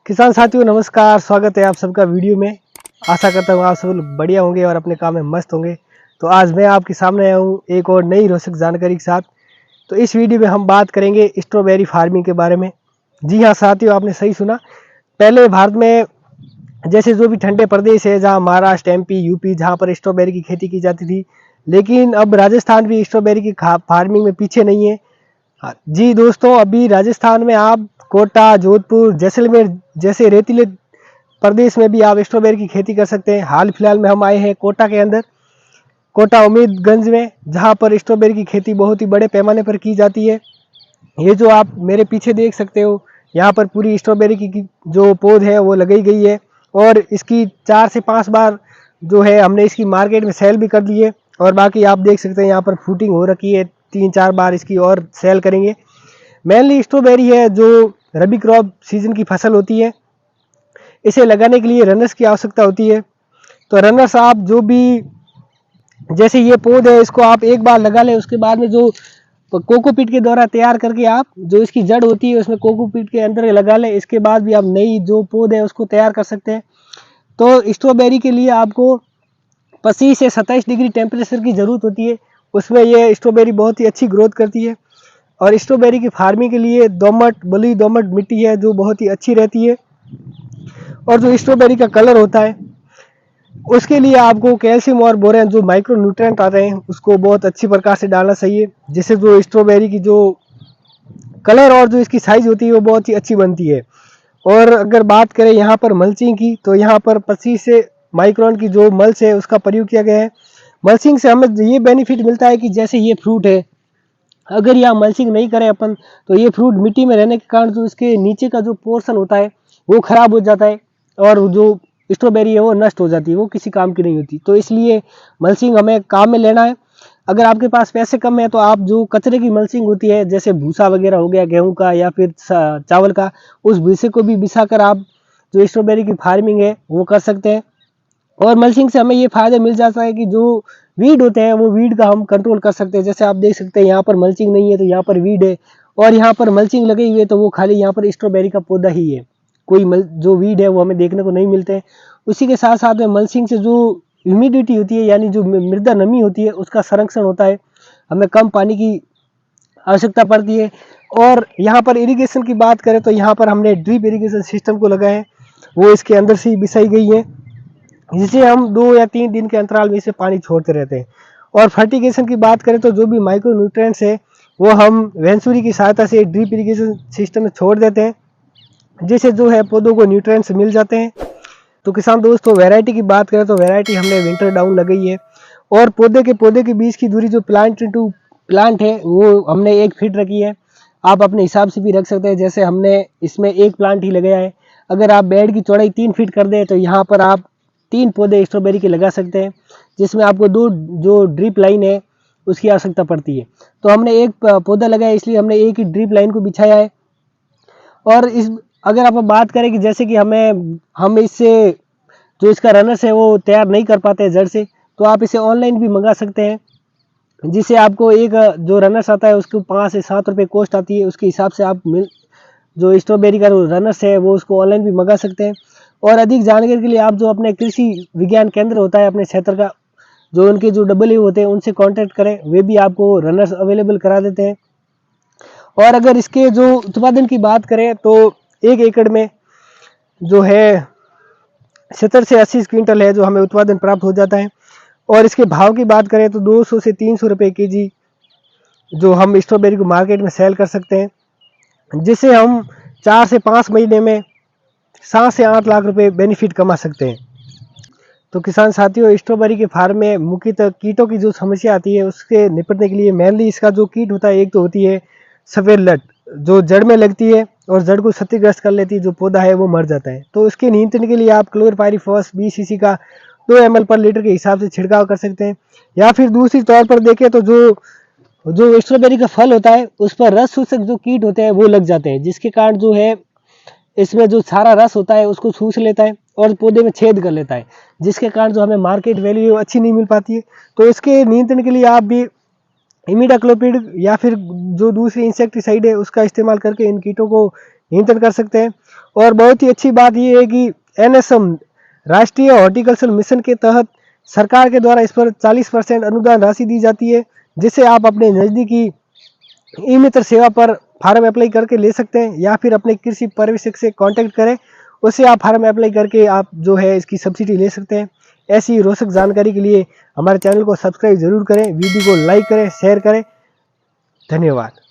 किसान साथियों नमस्कार, स्वागत है आप सबका वीडियो में। आशा करता हूँ आप सब लोग बढ़िया होंगे और अपने काम में मस्त होंगे। तो आज मैं आपके सामने आया हूँ एक और नई रोचक जानकारी के साथ। तो इस वीडियो में हम बात करेंगे स्ट्रॉबेरी फार्मिंग के बारे में। जी हाँ साथियों, आपने सही सुना। पहले भारत में जैसे जो भी ठंडे प्रदेश है, जहाँ महाराष्ट्र, एमपी, यूपी, जहाँ पर स्ट्रॉबेरी की खेती की जाती थी, लेकिन अब राजस्थान भी स्ट्रॉबेरी की फार्मिंग में पीछे नहीं है। हाँ, जी दोस्तों, अभी राजस्थान में आप कोटा, जोधपुर, जैसलमेर जैसे रेतीले प्रदेश में भी आप स्ट्रॉबेरी की खेती कर सकते हैं। हाल फिलहाल में हम आए हैं कोटा के अंदर, कोटा उम्मीदगंज में, जहां पर स्ट्रॉबेरी की खेती बहुत ही बड़े पैमाने पर की जाती है। ये जो आप मेरे पीछे देख सकते हो, यहाँ पर पूरी स्ट्रॉबेरी की जो पौध है वो लगाई गई है और इसकी 4 से 5 बार जो है हमने इसकी मार्केट में सेल भी कर दी है। और बाकी आप देख सकते हैं यहाँ पर फ्रूटिंग हो रखी है, 3-4 बार इसकी और सेल करेंगे। मेनली स्ट्रॉबेरी है जो रबी क्रॉप सीजन की फसल होती है। इसे लगाने के लिए रनर्स की आवश्यकता होती है। तो रनर्स आप जो भी, जैसे ये पौध है, इसको आप एक बार लगा लें, उसके बाद में जो कोकोपीट के द्वारा तैयार करके आप जो इसकी जड़ होती है उसमें कोकोपीट के अंदर लगा लें। इसके बाद भी आप नई जो पौध है उसको तैयार कर सकते हैं। तो स्ट्रॉबेरी के लिए आपको 25 से 27 डिग्री टेम्परेचर की ज़रूरत होती है। उसमें ये स्ट्रॉबेरी बहुत ही अच्छी ग्रोथ करती है। और स्ट्रॉबेरी की फार्मिंग के लिए बलुई दोमट मिट्टी है जो बहुत ही अच्छी रहती है। और जो स्ट्रॉबेरी का कलर होता है उसके लिए आपको कैल्शियम और बोरेन जो माइक्रो न्यूट्रिएंट आते हैं उसको बहुत अच्छी प्रकार से डालना चाहिए, जिससे जो स्ट्रॉबेरी की जो कलर और जो इसकी साइज होती है वो बहुत ही अच्छी बनती है। और अगर बात करें यहाँ पर मल्चिंग की, तो यहाँ पर 25 से माइक्रोन की जो मल्च है उसका प्रयोग किया गया है। मल्चिंग से हमें ये बेनिफिट मिलता है कि जैसे ये फ्रूट है, अगर यहाँ मल्चिंग नहीं करें अपन, तो ये फ्रूट मिट्टी में रहने के कारण जो इसके नीचे का जो पोर्शन होता है वो खराब हो जाता है और जो स्ट्रॉबेरी है वो नष्ट हो जाती है, वो किसी काम की नहीं होती। तो इसलिए मल्चिंग हमें काम में लेना है। अगर आपके पास पैसे कम है तो आप जो कचरे की मल्चिंग होती है, जैसे भूसा वगैरह हो गया गेहूं का या फिर चावल का, उस भूसे को भी बिछाकर आप जो स्ट्रॉबेरी की फार्मिंग है वो कर सकते हैं। और मल्चिंग से हमें ये फायदा मिल जाता है कि जो वीड होते हैं वो वीड का हम कंट्रोल कर सकते हैं। जैसे आप देख सकते हैं यहाँ पर मल्चिंग नहीं है तो यहाँ पर वीड है, और यहाँ पर मल्चिंग लगी हुई है तो वो खाली यहाँ पर स्ट्रॉबेरी का पौधा ही है, कोई जो वीड है वो हमें देखने को नहीं मिलते हैं। उसी के साथ साथ में मल्चिंग से जो ह्यूमिडिटी होती है, यानी जो मृदा नमी होती है, उसका संरक्षण होता है, हमें कम पानी की आवश्यकता पड़ती है। और यहाँ पर इरिगेशन की बात करें तो यहाँ पर हमने ड्रिप इरिगेशन सिस्टम को लगाया है, वो इसके अंदर से ही बिछाई गई है, जिसे हम 2 या 3 दिन के अंतराल में इसे पानी छोड़ते रहते हैं। और फर्टिगेशन की बात करें तो जो भी माइक्रो न्यूट्रिएंट्स है वो हम वेंचुरी की सहायता से ड्रिप इरिगेशन सिस्टम में छोड़ देते हैं, जिससे जो है पौधों को न्यूट्रिएंट्स मिल जाते हैं। तो किसान दोस्तों, वैरायटी की बात करें तो वैरायटी हमने विंटर डाउन लगाई है। और पौधे के बीच की दूरी जो प्लांट टू प्लांट है वो हमने 1 फीट रखी है। आप अपने हिसाब से भी रख सकते हैं, जैसे हमने इसमें 1 प्लांट ही लगाया है। अगर आप बेड की चौड़ाई 3 फीट कर दें तो यहाँ पर आप 3 पौधे स्ट्रॉबेरी के लगा सकते हैं, जिसमें आपको 2 जो ड्रिप लाइन है उसकी आवश्यकता पड़ती है। तो हमने 1 पौधा लगाया, इसलिए हमने 1 ही ड्रिप लाइन को बिछाया है। और इस अगर आप बात करें कि जैसे कि हम इससे जो इसका रनर्स है वो तैयार नहीं कर पाते हैं जड़ से, तो आप इसे ऑनलाइन भी मंगा सकते हैं, जिससे आपको एक जो रनर्स आता है उसको 5 से 7 रुपये कॉस्ट आती है। उसके हिसाब से आप जो स्ट्रॉबेरी का जो रनर्स है वो उसको ऑनलाइन भी मंगा सकते हैं। और अधिक जानकारी के लिए आप जो अपने कृषि विज्ञान केंद्र होता है अपने क्षेत्र का, जो उनके जो डब्ल्यू होते हैं उनसे कांटेक्ट करें, वे भी आपको रनर्स अवेलेबल करा देते हैं। और अगर इसके जो उत्पादन की बात करें तो 1 एकड़ में जो है 70 से 80 क्विंटल है जो हमें उत्पादन प्राप्त हो जाता है। और इसके भाव की बात करें तो 200 से 300 रुपये केजी जो हम स्ट्रॉबेरी को मार्केट में सेल कर सकते हैं, जिससे हम 4 से 5 महीने में 7 से 8 लाख रुपए बेनिफिट कमा सकते हैं। तो किसान साथियों, स्ट्रॉबेरी के फार्म में मुख्यतः कीटों की जो समस्या आती है उसके निपटने के लिए मेनली इसका जो कीट होता है, एक तो होती है सफ़ेद लट जो जड़ में लगती है और जड़ को क्षतिग्रस्त कर लेती है, जो पौधा है वो मर जाता है। तो इसके नियंत्रण के लिए आप क्लोरपायरिफॉस 20 सीसी का 2 ml पर लीटर के हिसाब से छिड़काव कर सकते हैं। या फिर दूसरी तौर पर देखें तो जो स्ट्रॉबेरी का फल होता है उस पर रस शोषक जो कीट होते हैं वो लग जाते हैं, जिसके कारण जो है इसमें जो सारा रस होता है उसको सूख लेता है और पौधे में छेद कर लेता है, जिसके कारण जो हमें मार्केट वैल्यू अच्छी नहीं मिल पाती है। तो इसके नियंत्रण के लिए आप भी इमिडाक्लोपिड या फिर जो दूसरी इंसेक्टिसाइड है उसका इस्तेमाल करके इन कीटों को नियंत्रण कर सकते हैं। और बहुत ही अच्छी बात ये है कि NSM राष्ट्रीय हॉर्टिकल्चर मिशन के तहत सरकार के द्वारा इस पर 40% अनुदान राशि दी जाती है, जिसे आप अपने नज़दीकी ई मित्र सेवा पर फार्म अप्लाई करके ले सकते हैं, या फिर अपने कृषि पर्यवेक्षक से कांटेक्ट करें, उससे आप फार्म अप्लाई करके आप जो है इसकी सब्सिडी ले सकते हैं। ऐसी रोचक जानकारी के लिए हमारे चैनल को सब्सक्राइब जरूर करें, वीडियो को लाइक करें, शेयर करें। धन्यवाद।